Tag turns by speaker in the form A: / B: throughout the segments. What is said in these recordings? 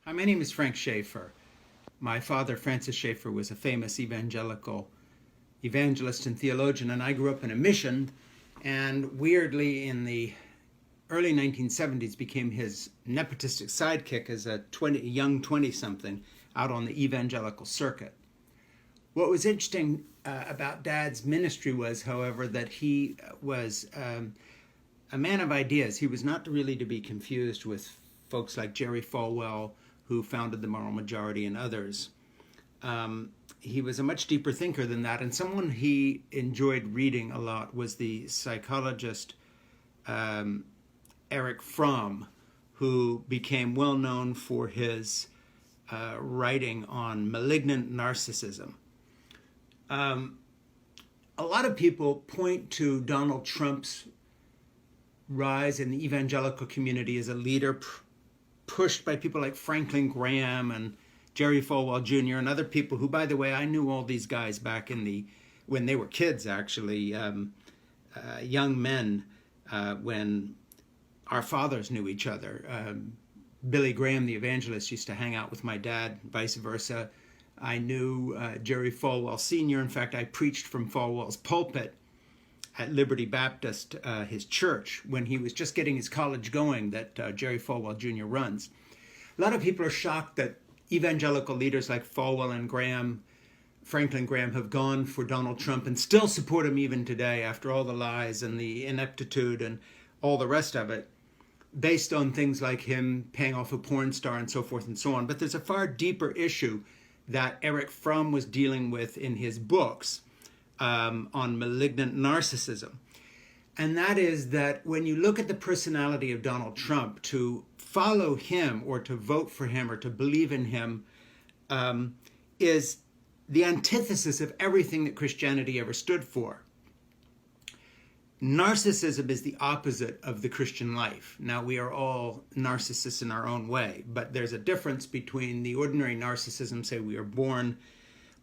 A: Hi, my name is Frank Schaeffer. My father, Francis Schaeffer, was a famous evangelical evangelist and theologian, and I grew up in a mission, and weirdly, in the early 1970s, became his nepotistic sidekick as a young 20-something out on the evangelical circuit. What was interesting about Dad's ministry was, however, that he was a man of ideas. He was not really to be confused with folks like Jerry Falwell, who founded the Moral Majority, and others. He was a much deeper thinker than that, and someone he enjoyed reading a lot was the psychologist Erich Fromm, who became well known for his writing on malignant narcissism. A lot of people point to Donald Trump's rise in the evangelical community as a leader pushed by people like Franklin Graham and Jerry Falwell Jr. and other people who, by the way, I knew all these guys back when they were kids, actually, young men, when our fathers knew each other. Billy Graham, the evangelist, used to hang out with my dad, vice versa. I knew Jerry Falwell Sr. In fact, I preached from Falwell's pulpit at Liberty Baptist, his church, when he was just getting his college going that Jerry Falwell Jr. runs. A lot of people are shocked that evangelical leaders like Falwell and Graham, Franklin Graham, have gone for Donald Trump and still support him even today after all the lies and the ineptitude and all the rest of it, based on things like him paying off a porn star and so forth and so on. But there's a far deeper issue that Erich Fromm was dealing with in his books on malignant narcissism. And that is that when you look at the personality of Donald Trump, to follow him or to vote for him or to believe in him is the antithesis of everything that Christianity ever stood for. Narcissism is the opposite of the Christian life. Now, we are all narcissists in our own way, but there's a difference between the ordinary narcissism, say we are born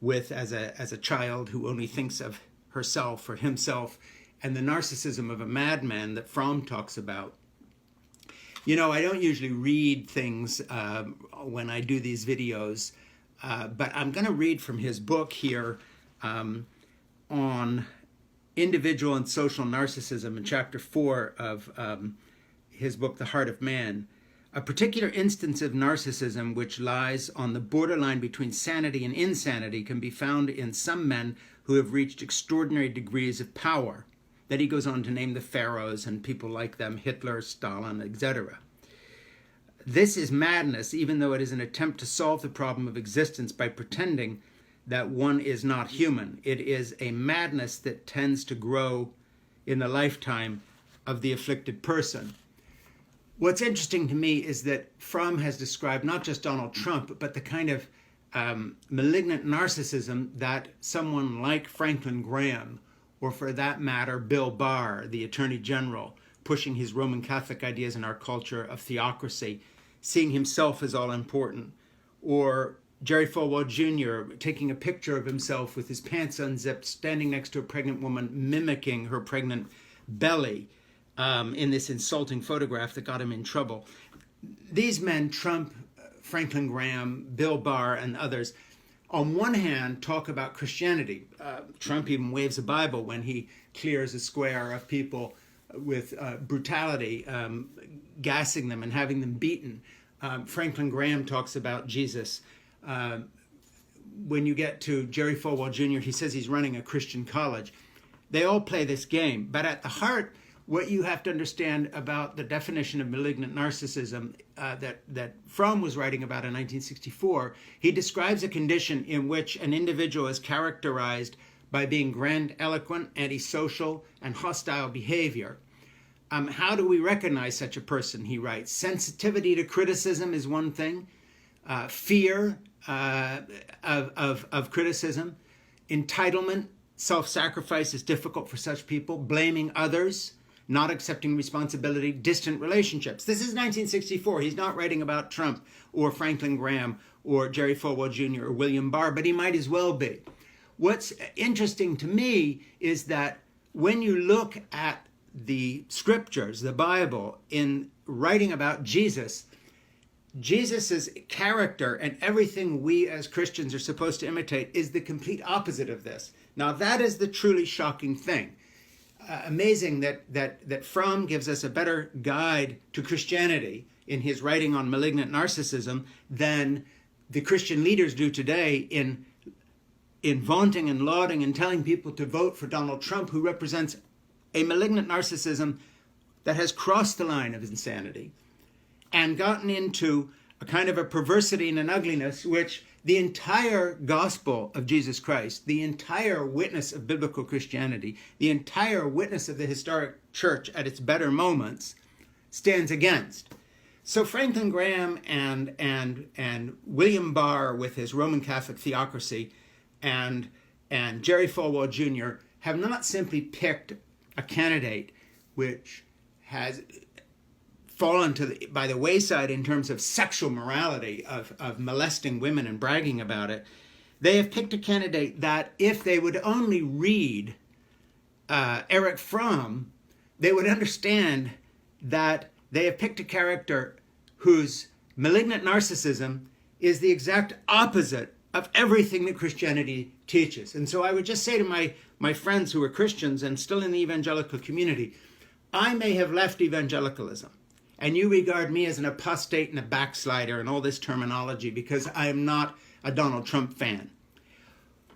A: with as a child who only thinks of herself or himself, and the narcissism of a madman that Fromm talks about. You know, I don't usually read things when I do these videos, but I'm going to read from his book here on individual and social narcissism in chapter 4 of his book, The Heart of Man. A particular instance of narcissism which lies on the borderline between sanity and insanity can be found in some men who have reached extraordinary degrees of power. That he goes on to name the pharaohs and people like them, Hitler, Stalin, etc. This is madness, even though it is an attempt to solve the problem of existence by pretending that one is not human. It is a madness that tends to grow in the lifetime of the afflicted person. What's interesting to me is that Fromm has described not just Donald Trump, but the kind of malignant narcissism that someone like Franklin Graham, or for that matter, Bill Barr, the Attorney General, pushing his Roman Catholic ideas in our culture of theocracy, seeing himself as all important, or Jerry Falwell Jr. taking a picture of himself with his pants unzipped, standing next to a pregnant woman, mimicking her pregnant belly in this insulting photograph that got him in trouble. These men, Trump, Franklin Graham, Bill Barr, and others, on one hand, talk about Christianity. Trump even waves a Bible when he clears a square of people with brutality, gassing them and having them beaten. Franklin Graham talks about Jesus. When you get to Jerry Falwell Jr., he says he's running a Christian college. They all play this game. But at the heart, what you have to understand about the definition of malignant narcissism that Fromm was writing about in 1964, he describes a condition in which an individual is characterized by being grandiloquent, antisocial, and hostile behavior. How do we recognize such a person, he writes? Sensitivity to criticism is one thing. Fear of criticism. Entitlement, self-sacrifice is difficult for such people. Blaming others, not accepting responsibility, distant relationships. This is 1964. He's not writing about Trump or Franklin Graham or Jerry Falwell Jr. or William Barr, but he might as well be. What's interesting to me is that when you look at the scriptures, the Bible, in writing about Jesus, Jesus's character and everything we as Christians are supposed to imitate is the complete opposite of this. Now that is the truly shocking thing. Amazing that Fromm gives us a better guide to Christianity in his writing on malignant narcissism than the Christian leaders do today in vaunting and lauding and telling people to vote for Donald Trump, who represents a malignant narcissism that has crossed the line of insanity and gotten into a kind of a perversity and an ugliness which the entire gospel of Jesus Christ, the entire witness of biblical Christianity, the entire witness of the historic church at its better moments stands against. So Franklin Graham and William Barr with his Roman Catholic theocracy and Jerry Falwell Jr. have not simply picked a candidate which has fallen by the wayside in terms of sexual morality, of molesting women and bragging about it. They have picked a candidate that if they would only read Erich Fromm, they would understand that they have picked a character whose malignant narcissism is the exact opposite of everything that Christianity teaches. And so I would just say to my friends who are Christians and still in the evangelical community, I may have left evangelicalism, and you regard me as an apostate and a backslider and all this terminology because I am not a Donald Trump fan.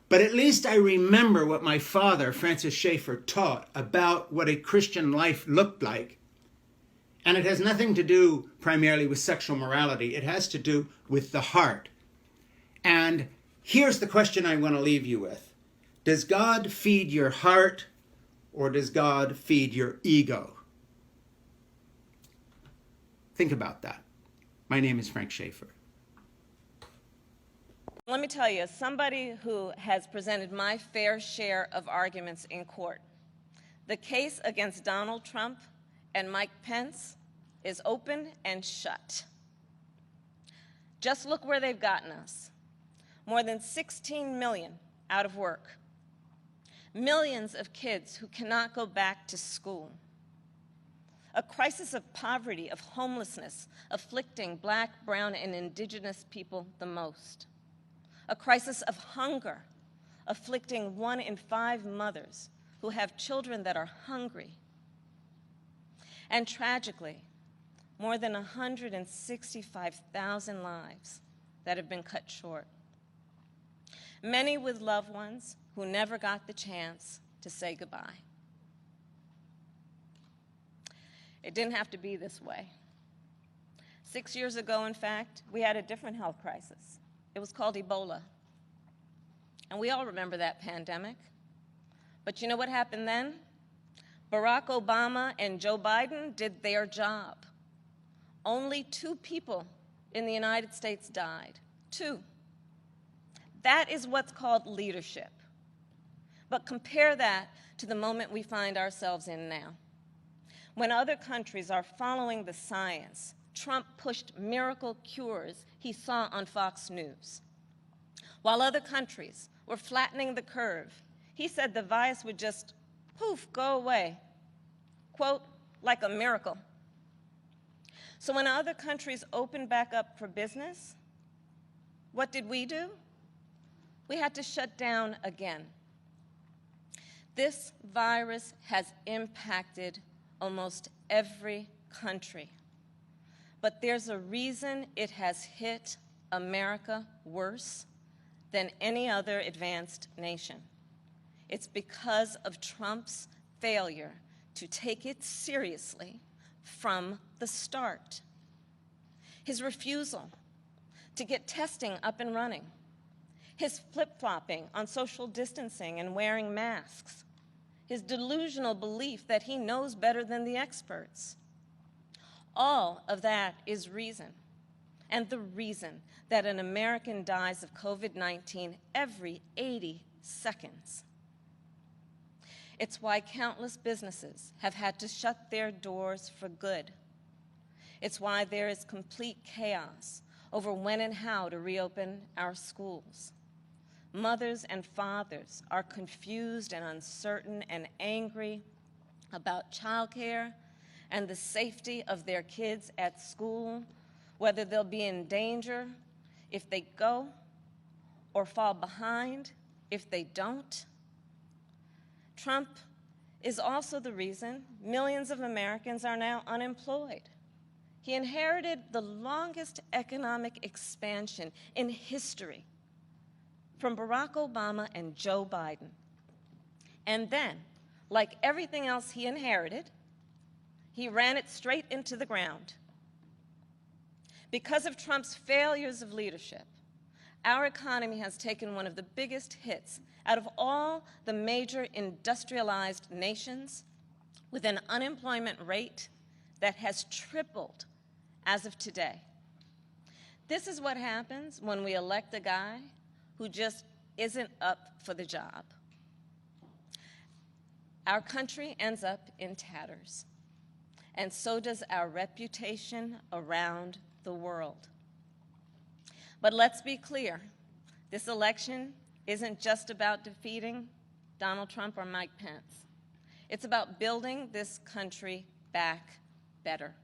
A: But at least I remember what my father, Francis Schaeffer, taught about what a Christian life looked like. And it has nothing to do primarily with sexual morality. It has to do with the heart. And here's the question I want to leave you with. Does God feed your heart, or does God feed your ego? Think about that. My name is Frank Schaeffer.
B: Let me tell you, as somebody who has presented my fair share of arguments in court, the case against Donald Trump and Mike Pence is open and shut. Just look where they've gotten us. More than 16 million out of work. Millions of kids who cannot go back to school. A crisis of poverty, of homelessness, afflicting Black, brown, and indigenous people the most. A crisis of hunger, afflicting 1 in 5 mothers who have children that are hungry. And tragically, more than 165,000 lives that have been cut short. Many with loved ones who never got the chance to say goodbye. It didn't have to be this way. 6 years ago, in fact, we had a different health crisis. It was called Ebola. And we all remember that pandemic. But you know what happened then? Barack Obama and Joe Biden did their job. Only 2 people in the United States died. 2. That is what's called leadership. But compare that to the moment we find ourselves in now. When other countries are following the science, Trump pushed miracle cures he saw on Fox News. While other countries were flattening the curve, he said the virus would just, poof, go away. Quote, like a miracle. So when other countries opened back up for business, what did we do? We had to shut down again. This virus has impacted almost every country. But there's a reason it has hit America worse than any other advanced nation. It's because of Trump's failure to take it seriously from the start. His refusal to get testing up and running. His flip-flopping on social distancing and wearing masks. His delusional belief that he knows better than the experts. All of that is reason, and the reason that an American dies of COVID-19 every 80 seconds. It's why countless businesses have had to shut their doors for good. It's why there is complete chaos over when and how to reopen our schools. Mothers and fathers are confused and uncertain and angry about childcare and the safety of their kids at school whether they'll be in danger if they go or fall behind if they don't. Trump is also the reason millions of Americans are now unemployed. He inherited the longest economic expansion in history from Barack Obama and Joe Biden. And then, like everything else he inherited, he ran it straight into the ground. Because of Trump's failures of leadership, our economy has taken one of the biggest hits out of all the major industrialized nations, with an unemployment rate that has tripled as of today. This is what happens when we elect a guy who just isn't up for the job. Our country ends up in tatters, and so does our reputation around the world. But let's be clear, this election isn't just about defeating Donald Trump or Mike Pence. It's about building this country back better.